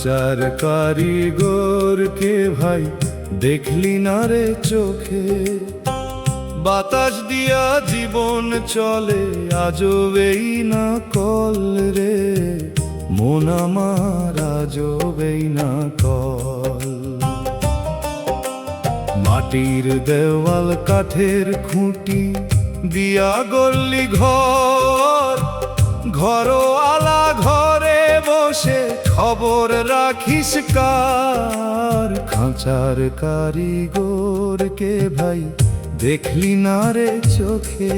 খাঁচার কারিগর কে ভাই দেখলি না রে চোখে, বাতাস দিয়া জীবন চলে আজবেই না কল রে, মন আমার আজবেই না কল। মাটির দেওয়াল কাঠের খুঁটি দিয়া গল্লি ঘর, ঘরওয়ালা ঘরে বসে খবর রাখিস কার, খাঁচার কারিগর কে ভাই দেখলি না রে চোখে।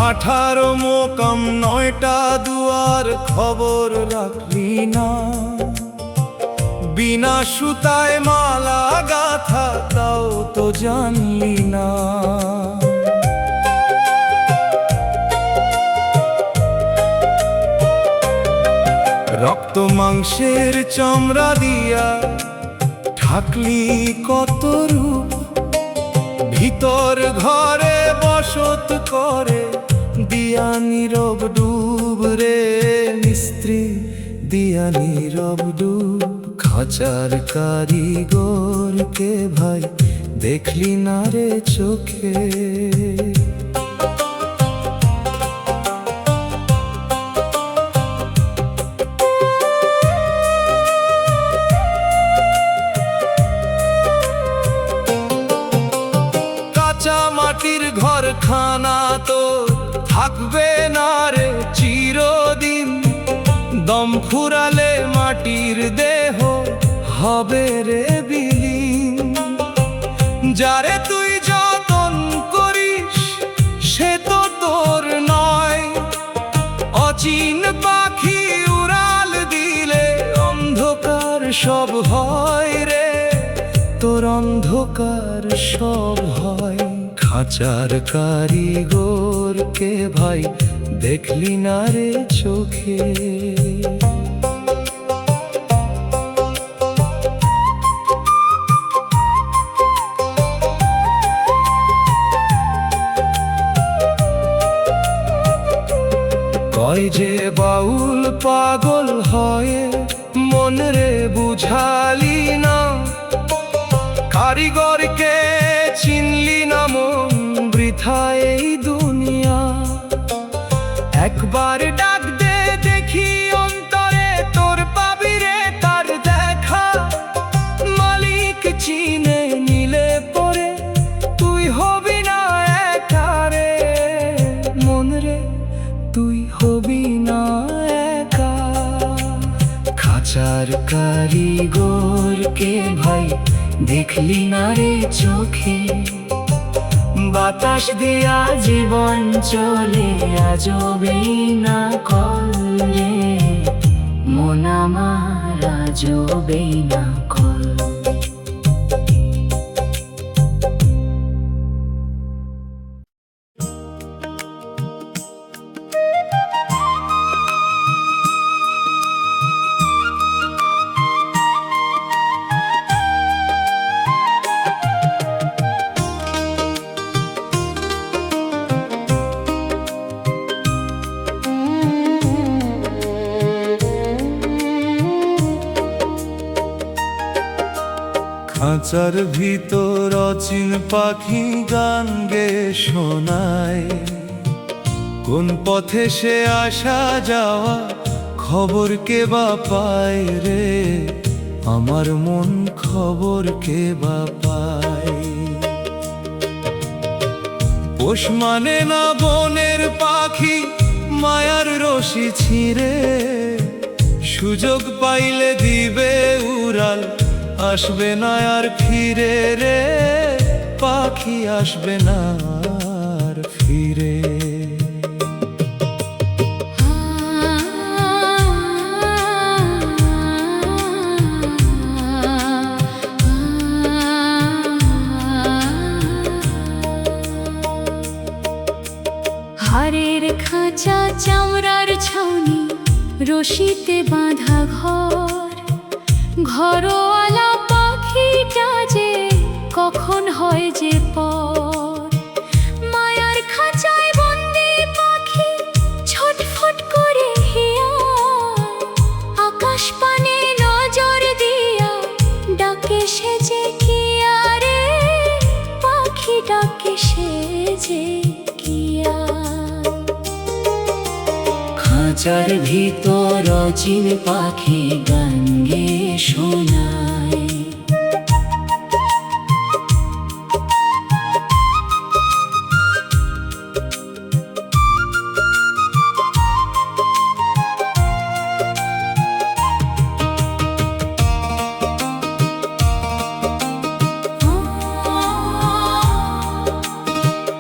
18 মোকাম 9টা দুয়ার খবর রাখলি না, বিনা সুতায় মালা গাথা তাও তো জানলি না। রক্ত মাংসের চামড়া দিয়া ঢাকলি কত রূপ, ভিতর ঘরে বসত করে দিয়া নীরব ডুব রে মিস্ত্রি, দিয়া নীরব ডুব। খাঁচার কারিগর কে ভাই দেখলি না রে চোখে। কাঁচা মাটির ঘরখানা তো থাকবে না রে চিরদিন, দম ফুরালে মাটির দেহ হবে রে বিলীন। যারে তুই যতন করিস সে তো তোর নয়, অচিন পাখি উড়াল দিলে অন্ধকার সব হয় রে, তোর অন্ধকার সব হয়। খাঁচার কারিগর কে ভাই দেখলি না রে চোখে। কয় যে বাউল পাগল হয় মন রে বুঝালি না, কারিগরকে চিনলি না মন বৃথা এই দুনিয়া। একবার ডাক দে দেখি অন্তরে তোর পাবি রে তার দেখা, মালিক চিনে নিলে পরে তুই হবি না একা রে, মন রে তুই হবি না একা। খাঁচার কারিগর কে ভাই দেখলি না রে চোখে, বাতাস দিয়া জীবন চলে আজবেই না কল রে, মন আমার আজবেই না কল। খাঁচার ভিতর অচিন পাখি গান গে শোনায়, কোন পথে সে আসা যাওয়া খবর কে বা পায় রে, আমার মন খবর কে বা পায়। পোষ মানে না বনের পাখি মায়ার রশি ছিঁড়ে, সুযোগ পাইলে দিবে উড়াল আসবে না আর ফিরে রে, পাখি আসবে না আর ফিরে। চামড়ার ছাউনি, রশিতে বাঁধা ঘর, ঘরওয়ালা পাখিটা যে কখন হয় যে পর। মায়ার খাঁচায় বন্দি পাখি ছটফট করে হিয়া, আকাশ পানে নজর দিয়া ডাকে সে যে কিয়া রে, পাখি ডাকে সে যে কিয়া। খাঁচার ভিতর অচিন পাখি গান গেয়ে শোনায়।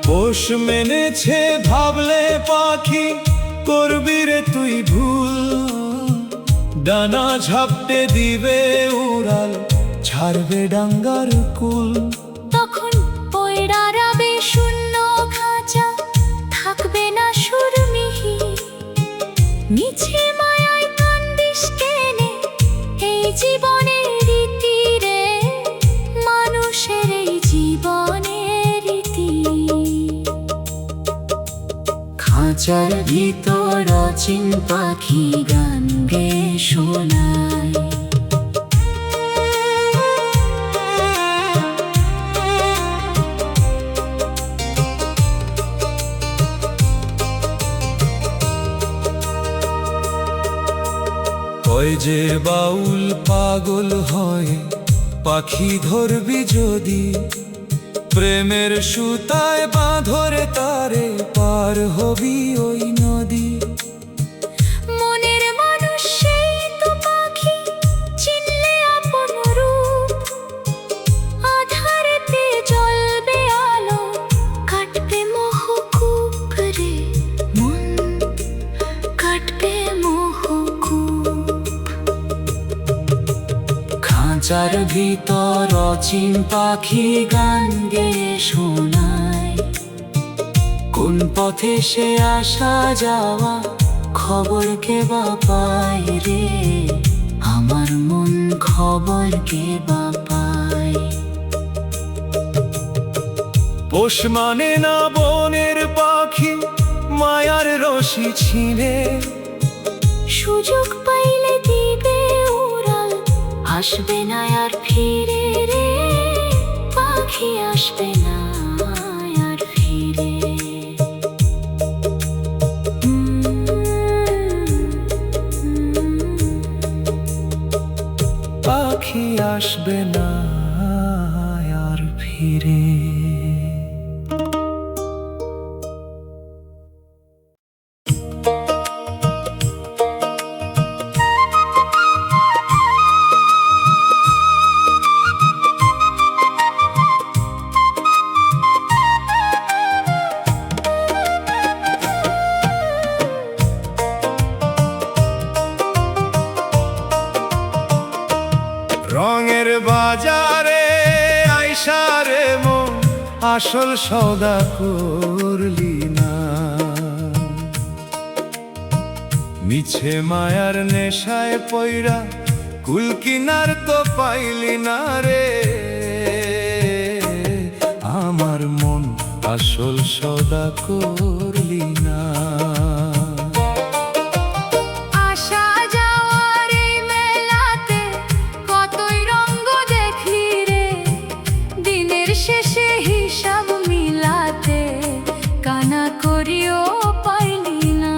পোষ মেনেছে ভাবলে পাখি করবি রে তুই ভুল, ডানা ঝাপটে দিবে উড়াল, ছাড়বে ডাঙ্গার কুল। তখন পয়রা রাবে শূন্য খাঁচা, থাকবে না সুর মিহি, মিছে মায়ায় কান্দিস কেনে, এই জীবনের রীতি রে, মানুষের এই জীবনের রীতি। খাঁচার ভিতর অচিন পাখি গান গেয়ে শোনায়। কয় যে বাউল পাগল হয় পাখি ধরবি যদি, প্রেমের সুতায় বাঁধরে তারে পার হবি ওই নদী। মনের মানুষ সেই তো পাখি, চিনলে আপন রূপ, আধারেতে জ্বলবে আলো, কাটবে মোহকূপ রে মন, কাটবে মোহকূপ। খাঁচার ভিতর অচিন পাখি গান গেয়ে শোনায়। কোন পথে সে আসা যাওয়া খবর কে বা পায় রে, আমার মন খবর কে বা পায়। পোষ মানে না বনের পাখি মায়ার রশি ছিঁড়ে, সুযোগ পাইলে দিবে উড়াল, আসবে না আর ফিরে রে, পাখি আসবে না আর ফিরে। পাখি আসবে না আর ফিরে। রঙের বাজারে আইসারে মন, আসল সওদা করলি না, মিছে মায়ার নেশায় পয়রা কুল কিনার তো পাইলি না রে, আমার মন আসল সওদা করলি না। আসা যাওয়ার এই মেলাতে কতই রঙ্গ দেখলি রে, দিনের শেষে হিসাব মিলাতে কানা করিও পাইলি না।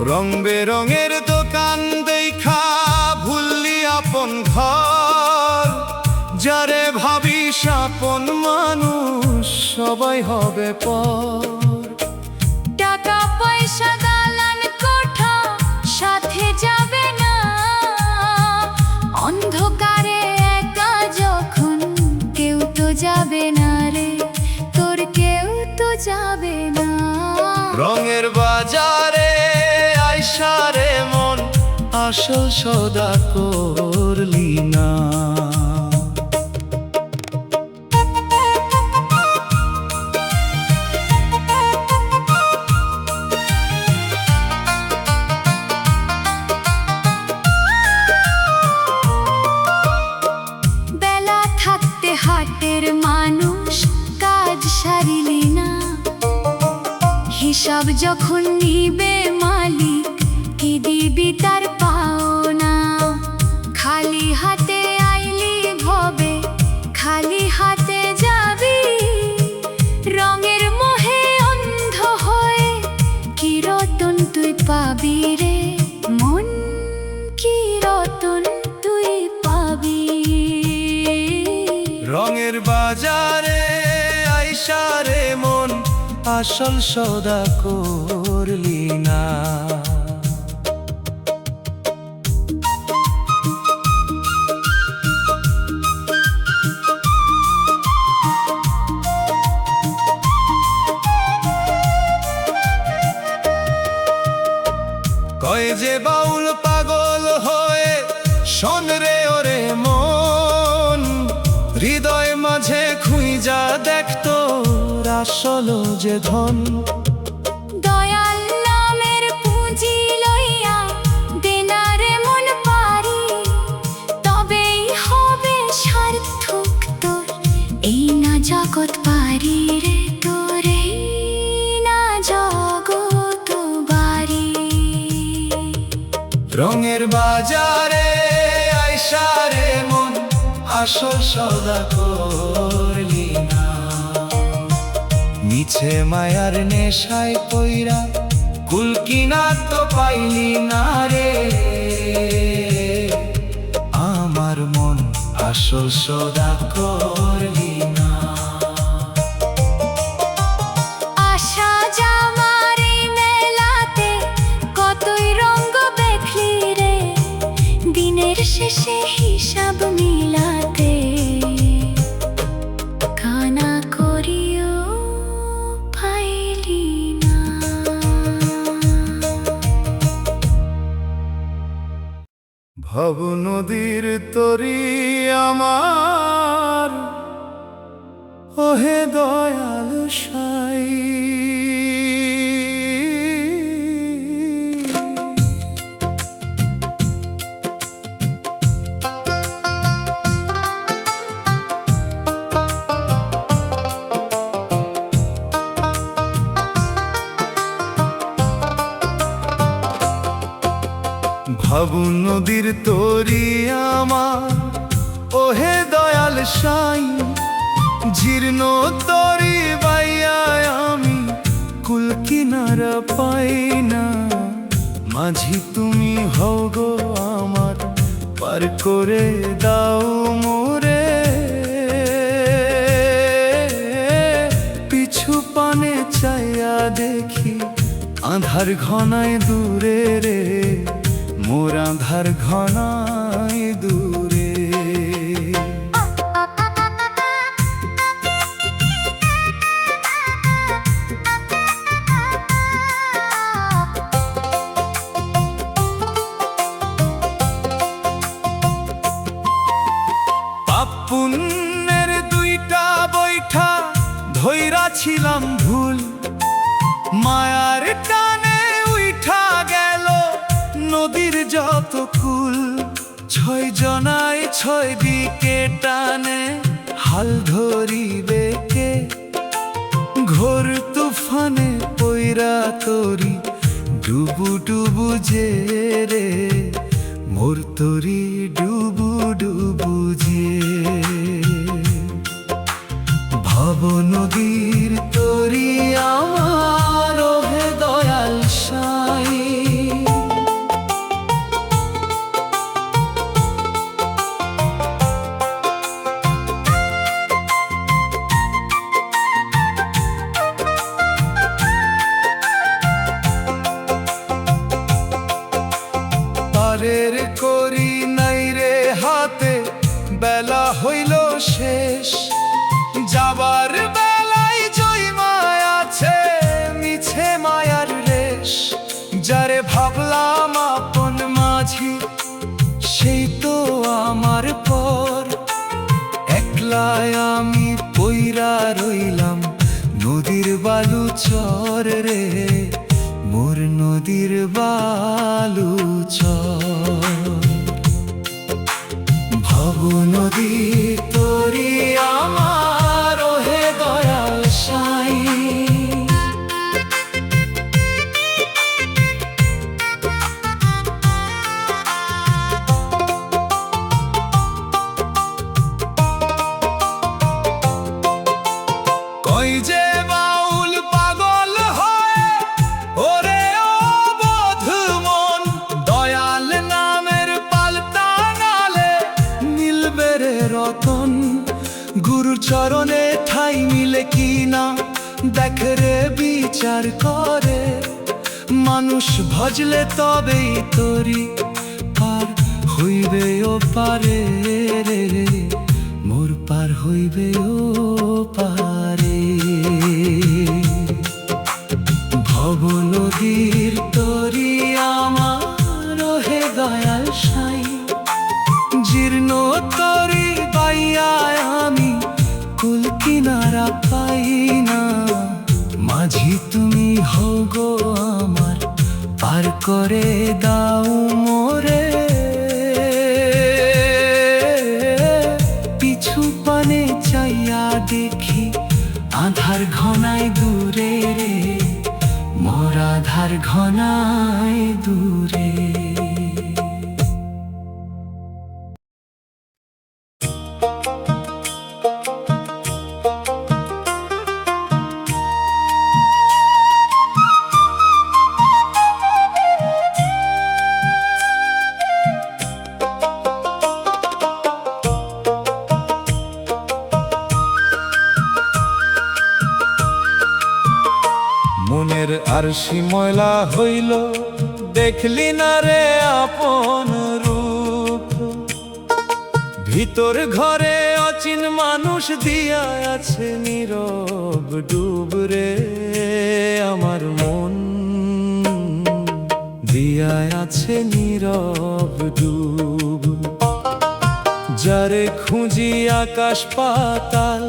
রং বেরঙের দোকান দেখা ভুললি আপন ঘর, যারে ভাবিস আপন মানুষ সবাই হবে পর। টাকা পয়সা দালান কোঠা সাথে যাবে না, অন্ধকারে একা যখন কেউ তো যাবে না রে, তোর কেউ তো যাবে না। রঙের বাজারে আইসারে মন, আসল সওদা করলি না। হাটের মানুষ কাজ সারিলি না, হিসাব যখন নিবে মালিক কি দিবি তার পাওনা। খালি হাতে আইলি ভবে খালি হাতে যাবি, রঙের মোহে অন্ধ হয়ে কি রতন তুই পাবি রে মন, কি রতন তুই পাবি। রঙের বাজারে আইসা রে মন, আসল সদা করলি না। কয় যে বাউল পাগল হয়ে শোন রে ওরে মন, হৃদয় মাঝে খুঁজা দেখতো আসল যে ধন। দয়াল নামের পুঁজি লইয়া দেনারে মন পারি, তবেই হবে সার্থক তোর এই না জগৎ পারি রে, তোর এই না জগৎ বাড়ি। রঙের বাজারে আইসা রে মন, আসল সদা করলি না। মিছে মায়ার নেশায় পইরা কুল কিনা তো পাইলি না রে আমার মন, আসল সদা করলি না। আশা জামার এই মেলাতে কতই রঙ্গ দেখলি রে, দিনের শেষে হিসাব মিলাতে কানা করিও পাইলি না। ভব নদীর তরি আমার, ওহে দয়াল সাই। ভাবু নদীর তরি আমার, ওহে দয়াল সাই। জীর্ণ তরি বাইয়া আমি কুল কিনারা পাই না। মাঝি তুমি হও গো আমার, পার করে দাও মোরে। পিছু পানে চাইয়া দেখি আঁধার ঘনায় দূরে রে, মোর আঁধার ঘনায় দূরে। পাপ পুণ্যের দুইটা বৈঠা ধইরা ছিলাম ভুল, মায়ার টানে উঠা গেল নদীর যত কুল। ছয় জনায় ছয় দিকে টানে হাল ধরিবে কে, ঘোর তুফানে পইরা তরি ডুবু ডুবু যে রে, মোর তরি ডুবু ডুবু যে। ভব নদীর তরি আমার, ওহে দয়াল সাই। পারের করি নাই রে হাতে, বেলা হইল শেষ। যাবার বেলায় জয় মায়া আছে মিছে মায়ার রেশ। যারে ভাবলাম আপন মাঝি, সেই তো আমার পর। একলাই আমি পইরা রইলাম নদীর বালু চর রে, মোর নদীর বালু চর। ভব নদী তরি আমার। গুরুর চরণে ঠাই মিলে কি না দেখ রে বিচার করে মানুষ ভজলে তবেই তরি পার হইবে ও পারে রে মোর পার হইবে ও পারে ভব নদীর তরি আমার হে দয়াল সাই জীর্ণ তরি বাইয়ায় আমি কুল কিনারা পাই না মাঝি তুমি হও গো আমার পার করে দাও মোরে পিছু পানে চাইয়া দেখি আধার ঘনায় দূরে রে মোর আধার ঘনায় দূরে মনের আরশি ময়লা হইল দেখলি না রে আপন রূপ ভিতর ঘরে অচিন মানুষ দিয়া আছে নীরব ডুব রে আমার মন দিয়া আছে নীরব ডুব যারে খুঁজি আকাশ পাতাল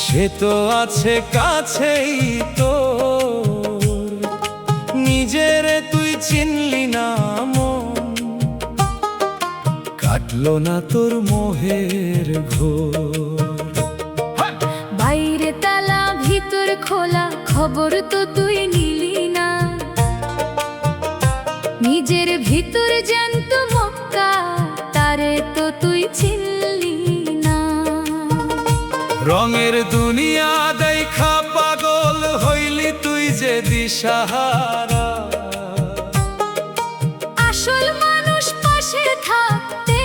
সে তো আছে কাছেই তোর নিজের তুই চিনলি না মন কাটলো না তোর মোহের ঘোর বাইরে তালা ভিতর খোলা খবর তো তুই নিলি না নিজের ভিতর জ্যান্ত মক্কা তারে তো তুই চিনলি না রঙের দুনিয়া দেখা পাগল হইলি তুই যে দিশাহারা আসল মানুষ পাশে থাকতে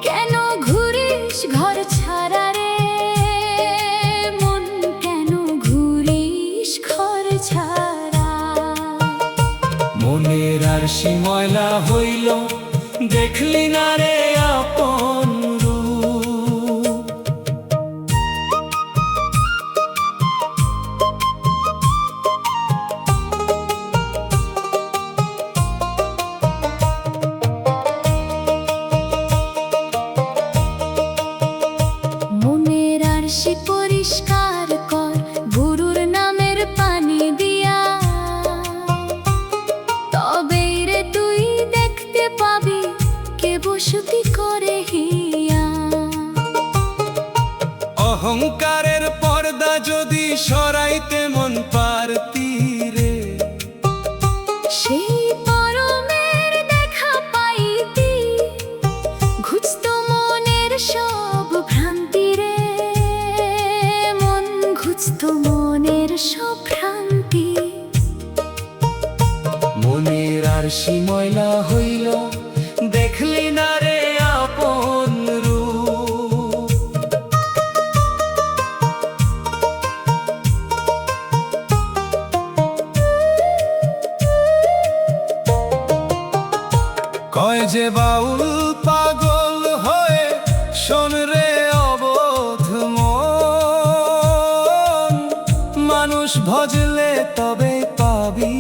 কেন ঘুরিস ঘর ছাড়া রে মন কেন ঘুরিস ঘর ছাড়া মনের আরশি ময়লা হইল দেখলি না রে আপন রূপ মনের আরশি পরিষ্কার কর গুরুর নামের পানি দিয়া তবেই রে তুই দেখতে পাবি কে বসতি করে হিয়া অহংকারের পর্দা যদি সরাইতে মন পারতি রে সেই পরমের দেখা পাইতি ঘুচত মনের সব ভ্রান্তি রে মন ঘুচত মনের সব ভ্রান্তি মনের আরশি ময়লা হইল দেখলি না রে আপন রূপ কয় যে বাউল পাগল হয়ে শোন রে অবোধ মন মানুষ ভজলে তবে পাবি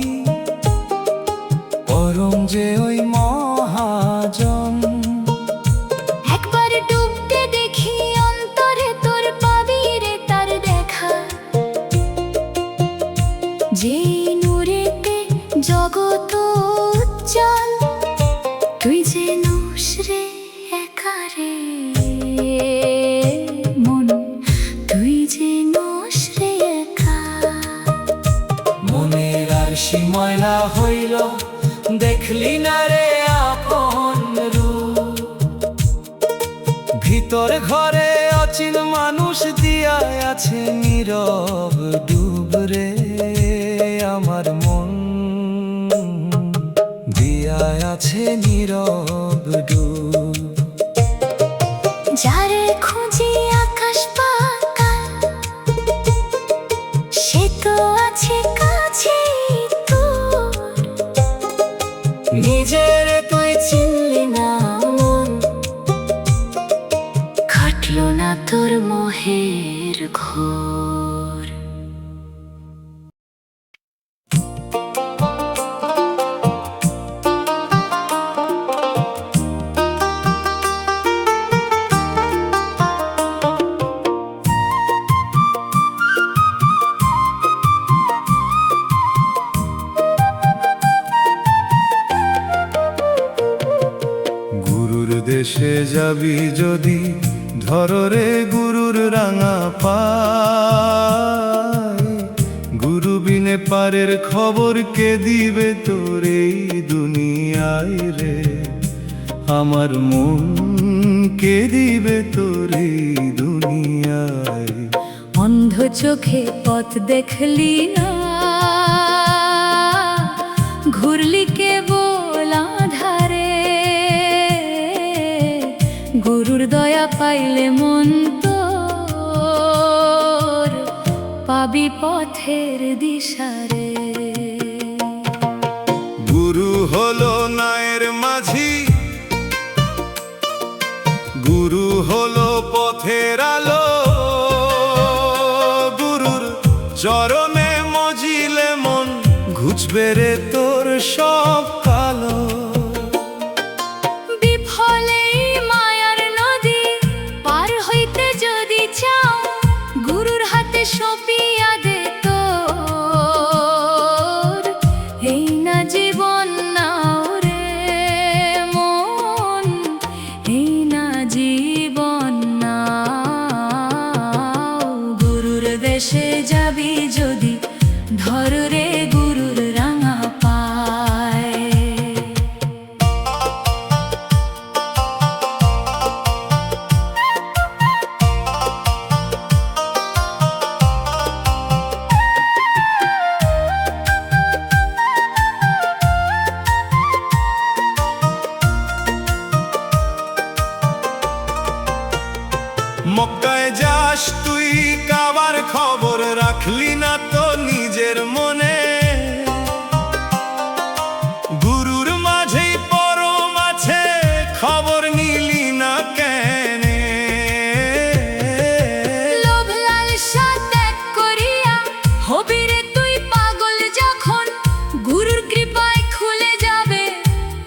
পরম যে ওই মহাজন একবার ডুবতে দেখি অন্তরে তোর পাবি রে তার দেখা যে নূরেতে জগৎ উজ্জ্বল তুই যে নোস রে একা রে মন তুই যে নোস রে একা মনের আরশি ময়লা হইল দেখলি না রে আপন রূপ ভিতর ঘরে অচিন মানুষ দিয়া আছে নীরব ডুব রে আমার মন দিয়া আছে নীরব ডুব যা কাটলো না তোর মোহের ঘোর। গুরুর দেশে যাবি যদি ধর রে গুরুর রাঙা পায়, গুরু বিনে পারের খবর কে দিবে তোর এই দুনিয়ায় রে, আমার মন কে দিবে তোর এই দুনিয়ায়। অন্ধ চোখে পথ দেখলি না, ঘুরলি কেবল আধারে, গুরুর দয়া পাইলে মন তোর পাবি পথের দিশারে। গুরু হলো নায়ের মাঝি, গুরু হলো পথের আলো, গুরুর চরণে মজিলে মন ঘুচবে রে তোর সব কালো। বিফলে মায়ার নদী পার হইতে যদি চাও, গুরুর হাতে সঁপিয়া দে তোর এই না জীবন নাও রে মন, এই না জীবন নাও। গুরুর দেশে যাবি যদি ধর রে গুরুর রাঙা পায়। মক্কায় যাস তুই কাবার খবর রাখলি না তো নিজের মনে, গুরুর মাঝেই পরম আছে খবর নিলি না কেনে। লোভ লালসা ত্যাগ করিয়া হবি রে তুই পাগল যখন, গুরুর কৃপায় খুলে যাবে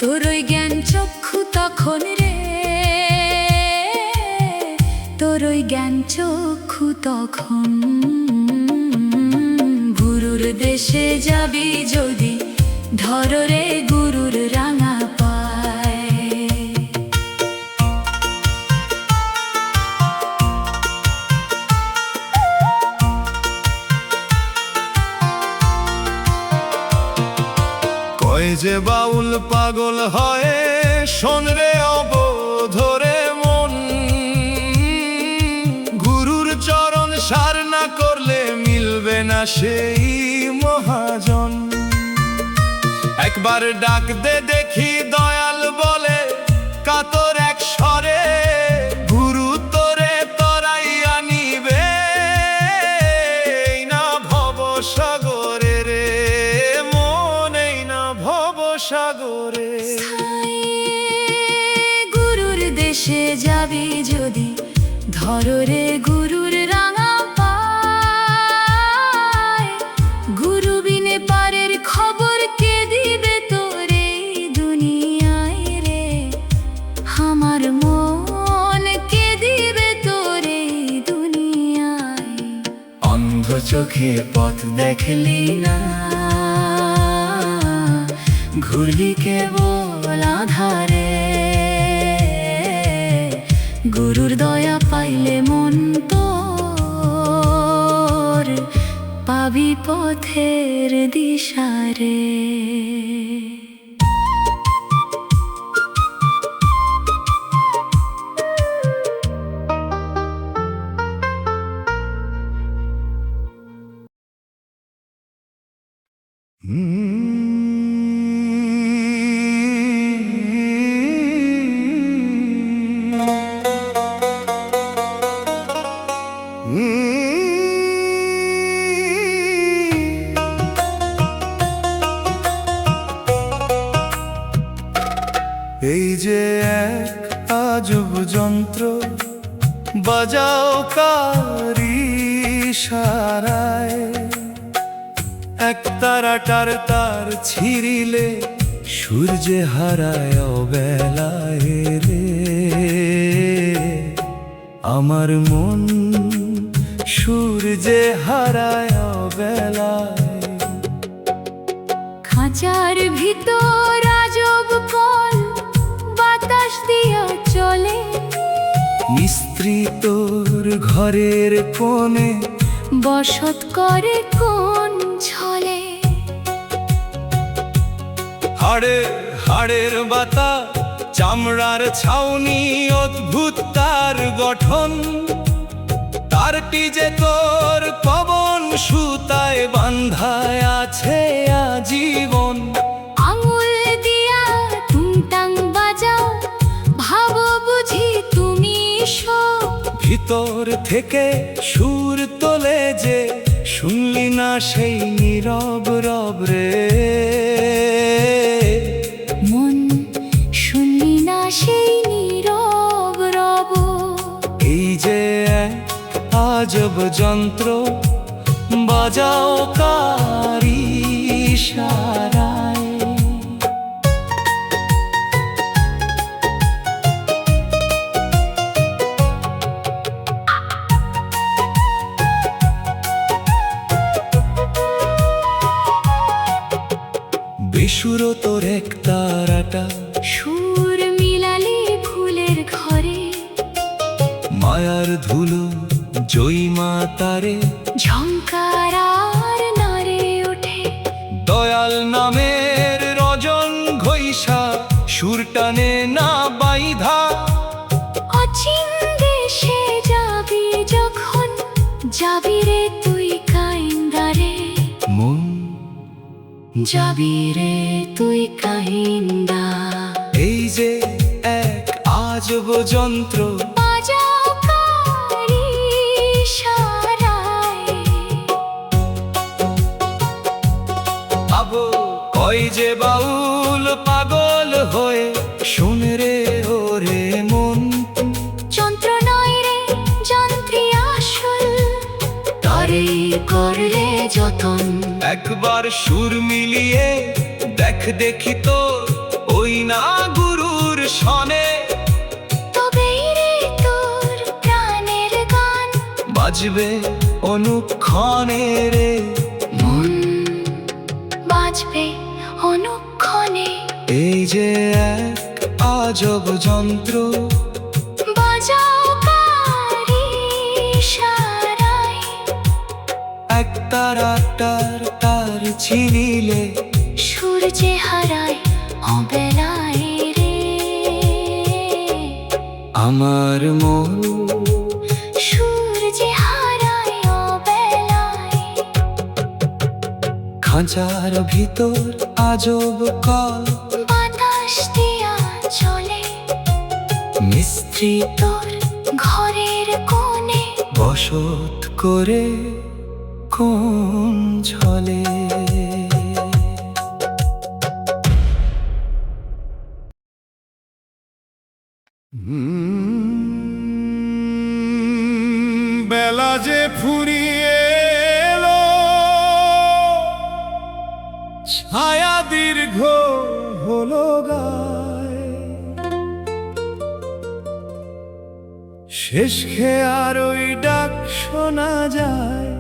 তোর ওই জ্ঞান চক্ষু তখন রে, তোর ওই জ্ঞান চক্ষু তখন। গুরুর দেশে যাবি যদি ধর রে গুরুর রাঙা পায়। কয় যে বাউল পাগল হয় শোন রে অবোধরে মন, গুরুর চরণ সার না করলে মিলবে না সেই মহাজন। একবার ডাক দে দেখি দয়াল বলে কাতর এক স্বরে, গুরু তোরে তরাইয়া নিবে এই না ভব সাগরে রে মন, এই না ভব সাগরে। গুরুর দেশে যাবি যদি ধর রে গুরুর রাঙা পায়, গুরু বিনে পারের খবর কে দিবে তোর এই দুনিয়ায় রে, আমার মন কে দিবে তোর এই দুনিয়ায়। অন্ধ চোখে পথ দেখলি না, ঘুরলি কেবল আধারে, গুরুর দয়া পাইলে মন তোর পাবি পথের দিশারে। এই যে এক আজব যন্ত্র বাজাও কার ইশারায়, এক তারাটার তার ছিঁড়িলে সূর্যে হারায় অবেলায় রে। আমার মন সূর্যে হারায় অবেলায়। খাঁচার ভিতর আজব কল বাতাস দিয়া চলে, মিস্ত্রি তোর ঘরের কোণে বসত করে কোন ছলে। হাড়ের বাতা চামড়ার ছাউনি, অদ্ভুত তার গঠন, তারটি যে তোর পবন সুতায় বান্ধায় আছে আজীবন। আঙুল দিয়া টুংটাং বাজাও, ভাবো বুঝি তুমি সব। ভিতর থেকে সুর তোলে যে, শুনলি না সেই নীরব রব রে। মন শুনলি না সেই নীরব রব। এই যে এক আজব যন্ত্র, বাজাও কার ইশারায়। বেসুর তোর এক তারাটা, সুর মিলালি ফুলের ঘরে, মায়ার ধুলো জয়মা তারে, ঝংকার আর নারে ওঠে। দয়াল নামের রজন ঘইষা, সুর টানে না বাইধা। অচিন দেশে যাবি যখন, যাবি রে তুই কাইন্দারে। মন যাবি রে তুই কাহিন্দা। এই যে এক আজব যন্ত্র, বাজাও কার ইশারায়। আবো কয় যে বাউল পাগল হয়ে, শোন রে ওরে মন। যন্ত্র নয় রে যন্ত্রী আসল, তারে করলে যতন। একবার সুর মিলিয়ে দেখ দেখি তো, ওই না গুরুর সনে। তবেই রে তোর প্রাণের গান বাজবে অনুক্ষণে রে। মন বাজবে অনুক্ষণে। এই যে এক আজব যন্ত্র, বাজাও কার ইশারায়। এক তারাটার তার ছিঁড়িলে সূর্যে হারায় অবেলায় রে। আমার মন সূর্যে হারায় অবেলায়। খাঁচার ভিতর আজব কল, বাতাস দিয়া চলে, মিস্ত্রি তোর ঘরের কোণে। বসত করে কোন ছলে। বেলা যে ফুরিয়ে এলো, ছায়া দীর্ঘ হলো গায়। শেষ খেয়ার ওই ডাক শোনা যায়,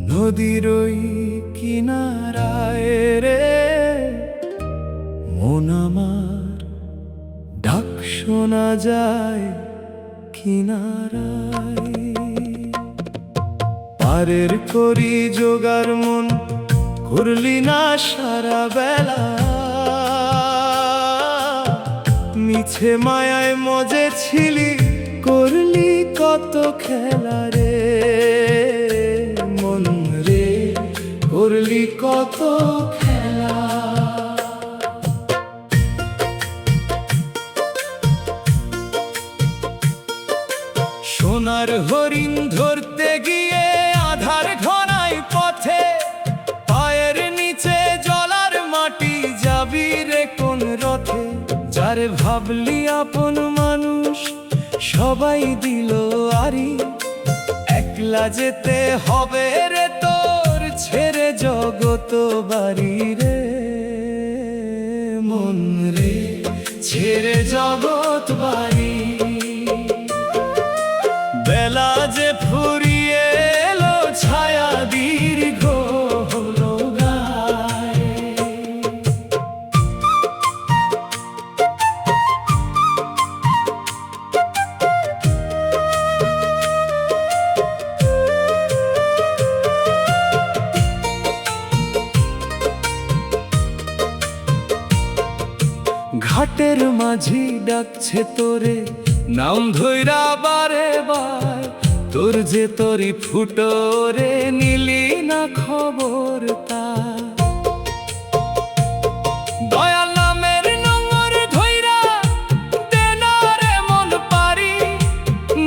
নদীর ওই কিনারায় রে। মন আমার ডাক শোনা যায় কিনারায়। পারের করি জোগার মন, করলি না সারা বেলা। মিছে মায়ায় মজে ছিলি, করলি কত খেলা রে। মন রে করলি কত খেলা। সোনার হরিণ ধরতে গিয়ে আধার ঘনাই পথে, পায়ের নিচে জলার মাটি যাবি রে কোন রথে। যারে ভাবলি আপন মানুষ, সবাই দিল আরি, একলা যেতে হবে রে তোর, ছেড়ে জগত বাড়ি রে মন রে, ছেড়ে জগৎ বাড়ি। বেলা যে ফুরিয়ে এলো, ছায়া দীর্ঘ হলো গায়ে। ঘাটের মাঝি ডাকছে তোরে, নাম ধইরা বারে বার, তোর যে তরি ফুটো রে, নিলি না খবর তার। দয়াল নামের নোঙর ধইরা দে না রে মন পারি,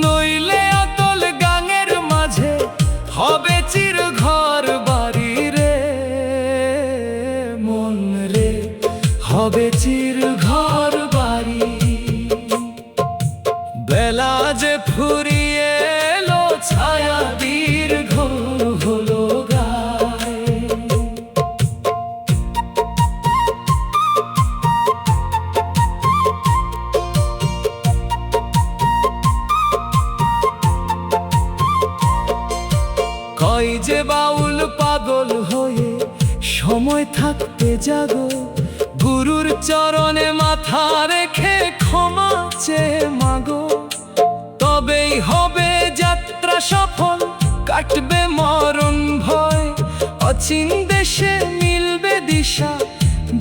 নইলে অতল গাঙের মাঝে হবে চির ঘর বাড়ি রে মন রে, হবে চির ঘর বাড়ি। বেলা যে ফুরিয়ে এলো, ছায়া দীর্ঘ হলো গায়ে। কয় যে বাউল পাগল হয়ে সময় থাকতে জাগো, গুরুর চরণে মাথা রেখে ক্ষমা চেয়ে মাগো, তবেই হবে যাত্রা সফল, কাটবে মরণ ভয়, অচিন দেশে মিলবে দিশা,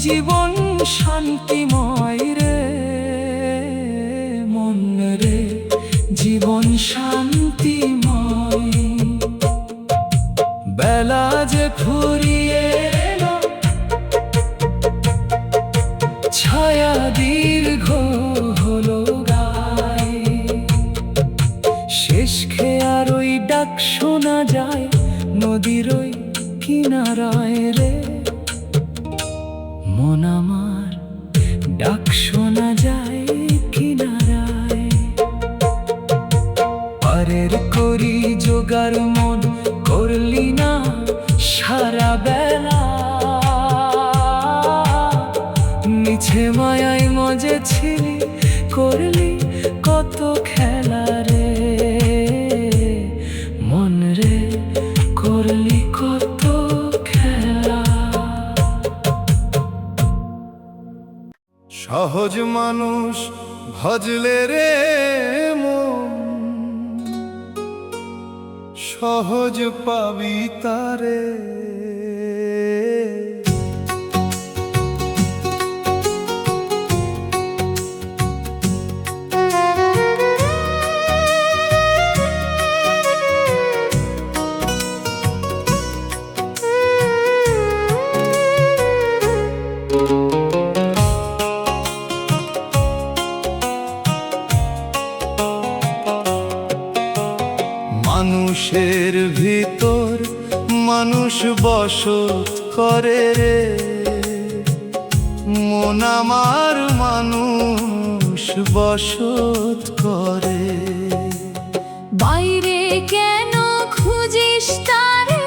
জীবন শান্তিময় রে মন রে, জীবন শান্তিময়। বেলা যে ফুরিয়ে এলো, ছায়া দীর্ঘ হলো গায়ে। শেষ খেয়ার ওই ডাক শোনা যায়, নদীর ওই কিনারায় রে মন আমার, ডাক শোনা যায় কিনারায়। পারের করি জোগাড় মন করলি না সারা বেলা, মিছে মায়ায় মজে ছিলি, করলি কত খেলা রে মন রে, করলি কত খেলা। সহজ মানুষ ভজলে রে মন, সহজ পাবি তারে। মানুষের ভিতর মানুষ বসত করে রে মন আমার, মানুষ বসত করে। বাইরে কেন খুঁজিস তারে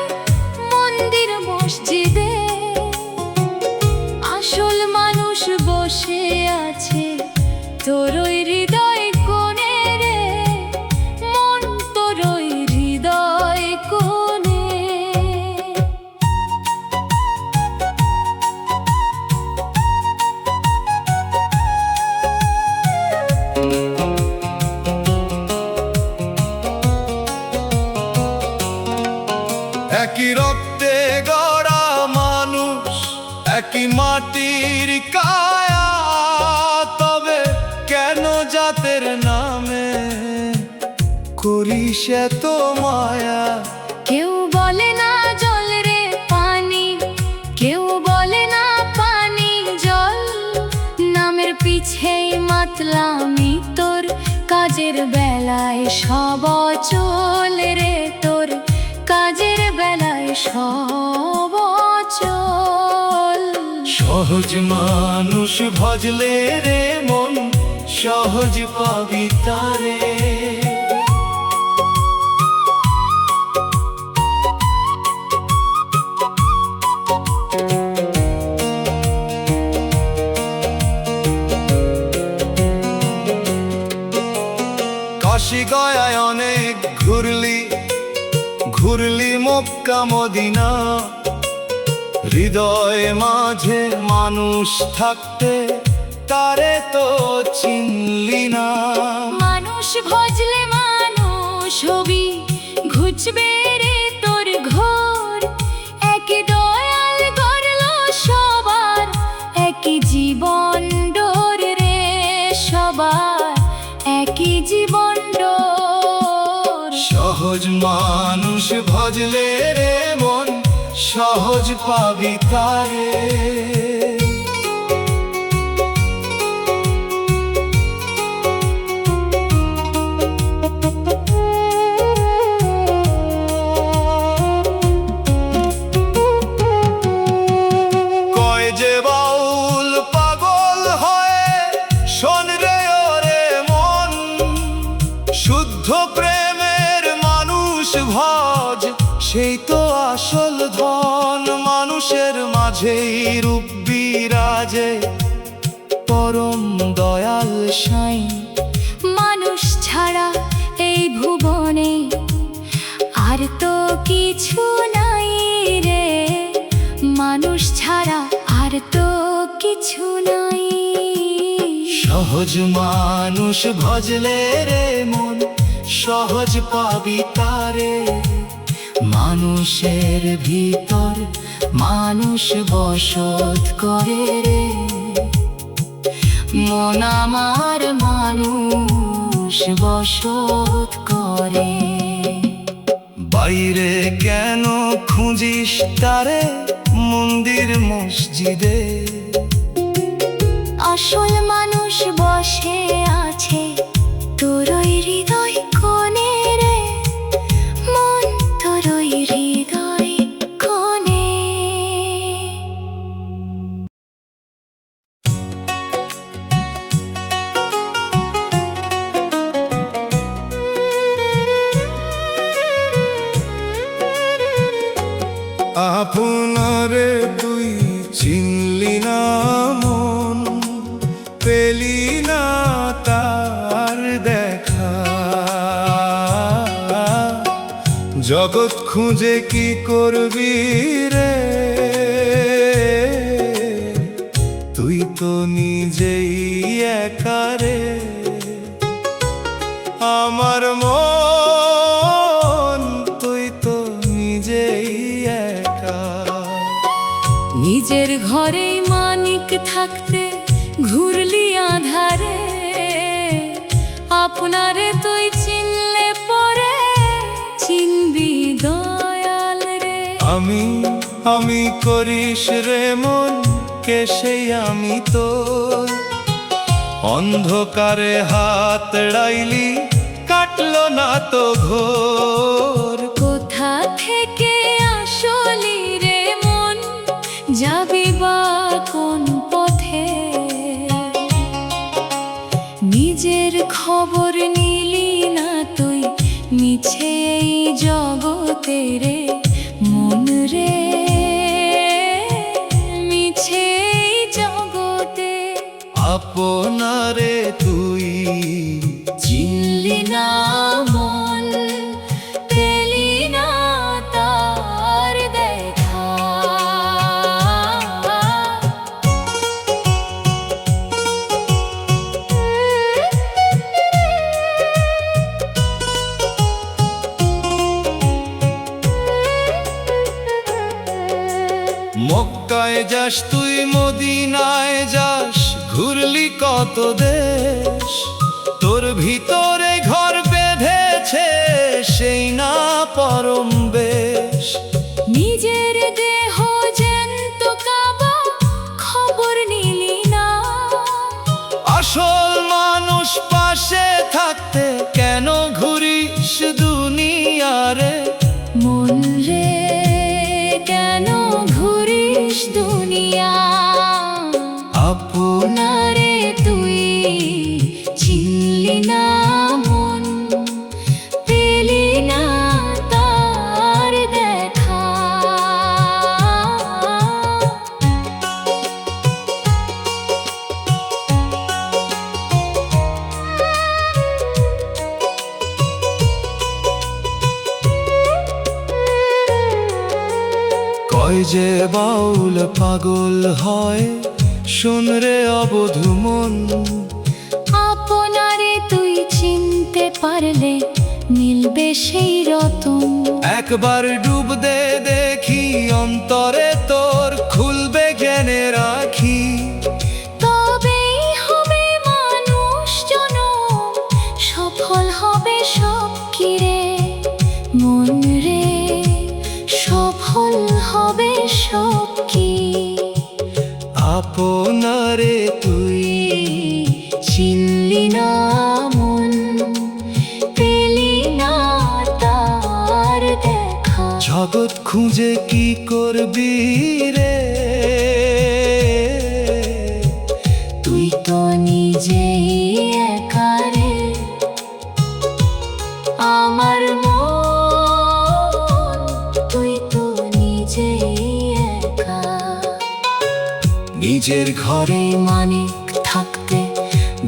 মন্দির মসজিদে, আসল মানুষ বসে আছে তোর ওই হৃদয় কোণে রে মন, তোর ওই হৃদয় কোণে। একই রক্তে গড়া মানুষ, একই মাটির কায়া, তবে কেন জাতের নামে করিস এত মায়া। কেউ বলে না জল রে পানি, কেউ বলে না পানি জল, নামের পিছেই মাতলামি তোর, কাজের বেলায় সব অচল রে তোর, কাজের বেলায় সব অচল। সহজ মানুষ ভজলে রে মন, সহজ পাবি তারে। কাশি গয়ায় অনেক ঘুরলি, ঘুরলি মক্কা মদিনা, হৃদয় মাঝে মানুষ থাকতে তারে তো চিনলি না। মানুষ ভজলে মানুষ হবি, ঘুচবে রে তোর ঘর। একই দয়াল গড়ল সবার, একই জীবন ডোর রে সবার, একই জীবন ডোর। সহজ মানুষ ভজলে রে মন, সহজ পাবি তারে। কয় যে বাউল পাগল হয়, শোন রে ওরে মন, শুদ্ধ প্রেমের মানুষ ভজ, সেই তো আসল ধন। মানুষের মাঝেই রূপ বিরাজে পরম দয়াল সাই। মানুষ ছাড়া এই ভুবনে আর তো কিছু নাই রে, মানুষ ছাড়া আর তো কিছু নাই। সহজ মানুষ ভজলে রে মন, সহজ পাবি তারে। মানুষের ভিতর মানুষ বসত করে রে, মন আমার মানুষ বসত করে। বাইরে কেন খুঁজিস তারে মন্দির মসজিদে, আসল মানুষ বসে আছে তোরই হৃদয় কোণে রে, মন তোরই হৃদয় কোণে। আপনারে তুই চিনলি না মন, পেলি না তার দেখা। জগৎ খুঁজে কি করবি রে, তুই তো নিজেই একা রে। আমার মন তুই তো নিজেই একা। নিজের ঘরেই মানিক থাকতে ঘুরলি আধারে, আপনারে তুই চিনলে পরে চিনবি দয়াল রে। আমি করিস রে মন কে সেই আমি তোর, অন্ধকারে হাতড়াইলি কাটলো না তো ঘোর। কোথা থেকে আসলি রে মন, যাবি বা কোন পথে, নিজের খবর নিলি না তুই মিছে এই জগতে রে মন রে, মিছে এই জগতে। আপনারে তুই চিনলি না মন, পেলি না তার দেখা। মক্কায় যাস তুই মদিনায় যাস, ঘুরলি কত দেশ, তোর ভিতরে ঘর বেঁধেছে সেই না পরম বেশ। নিজের দেহ জ্যান্ত কাবা, খবর নিলি না। আসল মানুষ পাশে থাকতে কেন ঘুরিস দুনিয়ারে, মন রে কেন ঘুরিস দুনিয়া। আপনারে তুই চিনলি না কয় যে বাউল পাগল হয়, শোন রে অবধ মন। আপনারে তুই চিনতে পারলে মিলবে সেই রতন। একবার ডুব দে দেখি অন্তরে তোর, খুলবে জ্ঞানের আখি। তবেই হবে মানুষ জনম, সফল হবে সব কিরে মন রে, সফল হবে সব কি। আপনারে তুই চিনলি না মন, পেলি না তার দেখা। জগৎ খুঁজে কি করবি রে, তুই তো নিজেই একা রে আমার মন, তুই তো নিজেই একা। নিজের ঘরে ঘরে মানিক থাকতে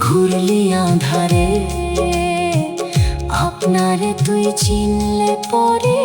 ঘুরলি আধারে, আপনারে তুই চিনলে পরে